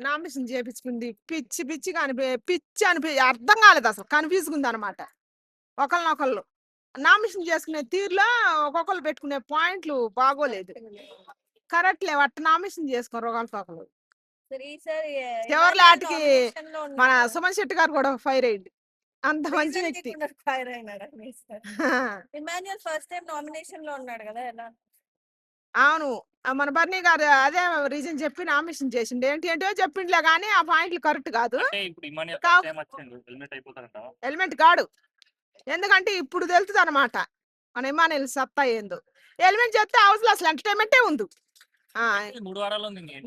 Nomination చేపించుకుంది. పిచ్చి పిచ్చిగా పిచ్చి అర్థం కాలేదు అసలు. కన్‌ఫ్యూజ్‌గా ఉందన్నమాట. ఒకళ్ళనొకళ్ళు నామినేషన్ చేసుకునే తీరులో ఒక్కొక్కళ్ళు పెట్టుకునే పాయింట్లు బాగోలేదు. కరెక్ట్ లేవు. అట్ట నామినేషన్ చేసుకోరు ఒకళ్ళకొకళ్ళు. చివరి ఆటికి మన సుమన్ శెట్టి గారు కూడా ఫైర్ అయ్యింది. అంత మంచి వ్యక్తి. ఫైర్ అయినాడా ఇమాన్యుయల్ ఫస్ట్ టైం నామినేషన్ లో ఉన్నాడు కదా ఎలా? అవును. మన బర్నీ గారు అదే రీజన్ చెప్పి నామినేషన్ చేసిండు. ఏంటో చెప్పిండులే గానీ ఆ పాయింట్లు కరెక్ట్ కాదు. హెల్మెట్ కాడు. ఎందుకంటే ఇప్పుడు తెలుస్తుంది అనమాట మన ఇమానుయల్ సత్తా ఏందో. హెల్మెట్ చేస్తే అవసరం అసలు ఎంటర్టైన్మెంటే ఉంది.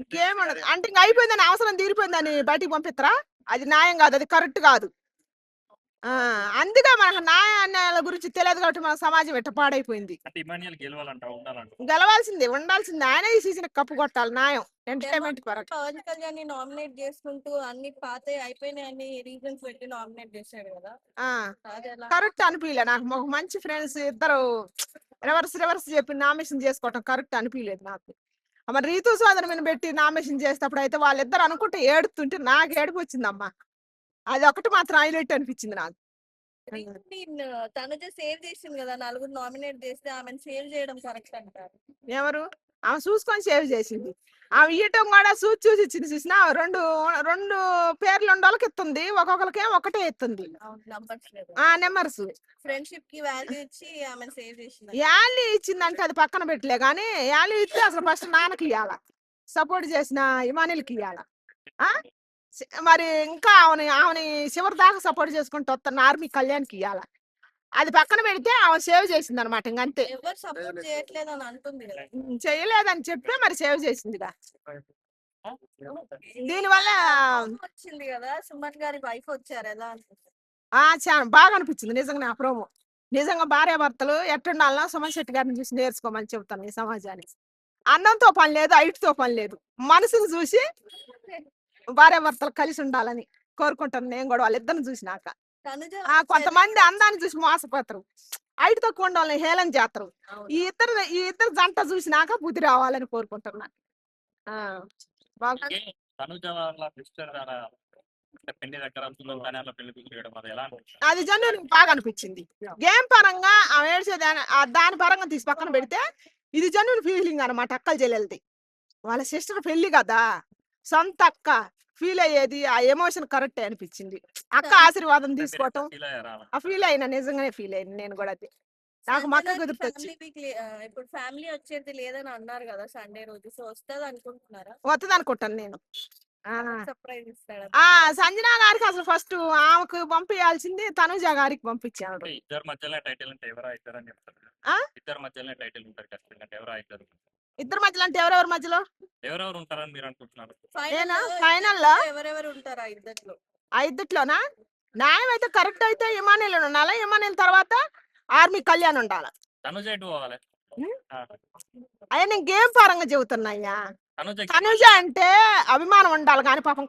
ఇంకేముండదు. అంటే ఇంక అయిపోయిందని అవసరం తీరిపోయిందని బయటికి పంపిస్తారా? అది న్యాయం కాదు. అది కరెక్ట్ కాదు. అందుకే మనకు న్యాయ అన్యాయాల గురించి తెలియదు కాబట్టి మన సమాజం ఎట్ట పాడైపోయింది. గెలవాల్సిందే, ఉండాల్సిందే. ఆయన ఈ సీజన్ కప్పు కొట్టాలి. న్యాయం ఎంటర్టైన్మెంట్ పరంగా. పవన్ కళ్యాణ్ నామినేట్ చేసుకుంటూ అన్ని పాత అయిపోయినాయని రీజన్స్ పెట్టి నామినేట్ చేశాడు కదా. కరెక్ట్ అనిపించలే నాకు. ఒక మంచి ఫ్రెండ్స్ ఇద్దరు రివర్స్ చెప్పి నామినేషన్ చేసుకోవటం కరెక్ట్ అనిపించలేదు నాకు. మరి రీతు సోదరి మీద పెట్టి నామినేషన్ చేసేటప్పుడు అయితే వాళ్ళిద్దరు అనుకుంటే ఏడుతుంటే నాకు ఏడుపు వచ్చిందమ్మా. అది ఒకటి మాత్రం హైలైట్ అనిపించింది నాకు. తనుజ సేవ్ చేసింది కదా, నలుగురు నామినేట్ చేస్తే ఆమెను సేవ్ చేయడం కరెక్ట్ అంటారు. ఎవరు? ఆమె చూసుకొని సేవ్ చేసింది. ఆమె ఇయ్యటం కూడా చూసి ఇచ్చింది. చూసినా రెండు పేర్లు ఉండోళ్ళకి ఇస్తుంది, ఒక్కొక్కరికేమో ఒకటే ఇస్తుంది. నెంబర్స్ ఫ్రెండ్షిప్ కి వాల్యూ ఇచ్చి ఆమెను సేవ్ చేసింది. యాలీ ఇచ్చిందంటే అది పక్కన పెట్టలే గానీ, యాలీ ఇస్తే అసలు ఫస్ట్ నాన్నకి ఇవ్వాల, సపోర్ట్ చేసిన ఇమానిల్కి ఇవ్వాల. మరి ఇంకా ఆమెని చివరి దాకా సపోర్ట్ చేసుకుంటూ వస్తున్న ఆర్మీ కళ్యాణ్కి ఇవ్వాల. అది పక్కన పెడితే ఆమె సేవ్ చేసింది అనమాట. ఇంకంతే. చేయలేదని చెప్పి మరి సేవ్ చేసిందిగా. దీనివల్ల వచ్చింది కదా సుమన్ గారి వైఫ్ వచ్చారు ఎలా చాలా బాగా అనిపించింది నిజంగా. నా ప్రోమో నిజంగా భార్యాభర్తలు ఎట్టుండాలన్నా సుమన్ శెట్టి గారిని చూసి నేర్చుకోమని చెబుతాను ఈ సమాజానికి. అన్నంతో పని లేదు, ఐటుతో పని లేదు. మనసును చూసి భార్యాభర్తలు కలిసి ఉండాలని కోరుకుంటాను నేను కూడా. వాళ్ళిద్దరిని చూసినాక కొంతమంది అందాన్ని చూసి మోసపోతారు, ఐటు తక్కువ ఉండాలని హేళన చేస్తారు. ఈ ఇద్దరు జంట చూసినాక బుద్ధి రావాలని కోరుకుంటున్నాను. అది జన్యున్ బాగా అనిపించింది. గేమ్ పరంగా దాని పరంగా తీసి పక్కన పెడితే ఇది జన్యున్ ఫీలింగ్ అనమాట. అక్కలు చెల్లెలది, వాళ్ళ సిస్టర్ పెళ్లి కదా, సొంత అక్క ఫీల్ అయ్యేది. ఆ ఎమోషన్ కరెక్ట్ అనిపించింది. అక్క ఆశీర్వాదం తీసుకోవటం ఆ ఫీల్ అయినా, నిజంగానే ఫీల్ అయింది నేను కూడా. అది నాకు మక్క కుదురుతొచ్చి. ఇప్పుడు ఫ్యామిలీ వచ్చేది లేదని అన్నారు కదా సండే రోజు, సో వస్తుంది అనుకుంటున్నారా? వస్తుంది అనుకుంటాను నేను. సర్ప్రైజ్ ఇస్తాడు. సంజనా గారికి అసలు ఫస్ట్ ఆమెకు పంపించాల్సింది తనుజ గారికి పంపించాడు. ఇద్దరు మధ్యలో టైటిల్ అంటే ఎవరు అవుతారని చెప్తారు. ఇద్దరు మధ్యలో టైటిల్ ఉంటారు ఖచ్చితంగా. ఎవరు అవుతారు? ఇద్దరు మధ్యలో అంటే ఎవరెవరి మధ్యలో ఎవరెవరు ఉంటారని మీరు అనుకుంటున్నారు? ఫైనల్ లో ఎవరెవరు ఉంటారు ఆ ఇద్దట్లోనా? న్యాయం అయితే కరెక్ట్ అయితే ఇమానుయల్ ఉండాలి. ఇమానుయల్ తర్వాత ఆర్మీ కళ్యాణ్ ఉండాలి. తనుజ ఎటు పోవాలి? అయ్యా నేను గేమ్ పరంగా చెబుతున్నాయ్యా. తనుజ అంటే అభిమానం ఉండాలి కానీ పాపం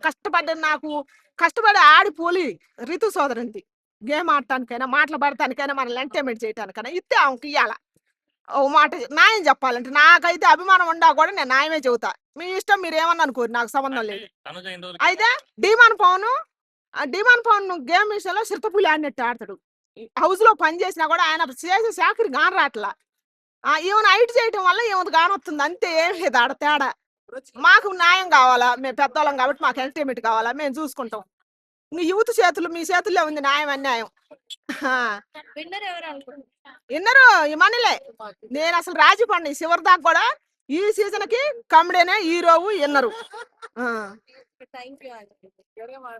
కష్టపడి ఆడిపోలి రితు సోదరుంది. గేమ్ ఆడటానికైనా మాటలు పడటానికైనా మనల్ని ఎంటర్టైన్మెంట్ చేయడానికైనా ఇస్తే ఆమెకి ఇవ్వాల. ఓ మాట న్యాయం చెప్పాలంటే నాకైతే అభిమానం ఉండా కూడా నేను న్యాయమే చెబుతా. మీ ఇష్టం, మీరు ఏమన్నా అనుకోరు, నాకు సంబంధం లేదు. అయితే డిమాన్ పవన్ గేమ్ విషయంలో చిరుతపులి ఆడినట్టు ఆడతాడు. హౌస్ లో పని చేసినా కూడా ఆయన చేసే శాఖరి గాని రాట్లా. ఈవెన్ హైట్ చేయటం వల్ల ఏమైనా కానొస్తుంది అంతే, ఏం లేదు ఆడ తేడా. మాకు న్యాయం కావాలా, మేము పెద్దవాళ్ళం కాబట్టి మాకు ఎంటర్టైన్మెంట్ కావాలా, మేము చూసుకుంటాం. మీ యూత్ మీ చేతుల్లో ఉంది న్యాయం అన్యాయం. విన్నరు ఇమానుయలే. నేను అసలు రాజీ పడిన చివరి దాకా కూడా. ఈ సీజన్ కి కమెడీనే హీరోవు విన్నరు.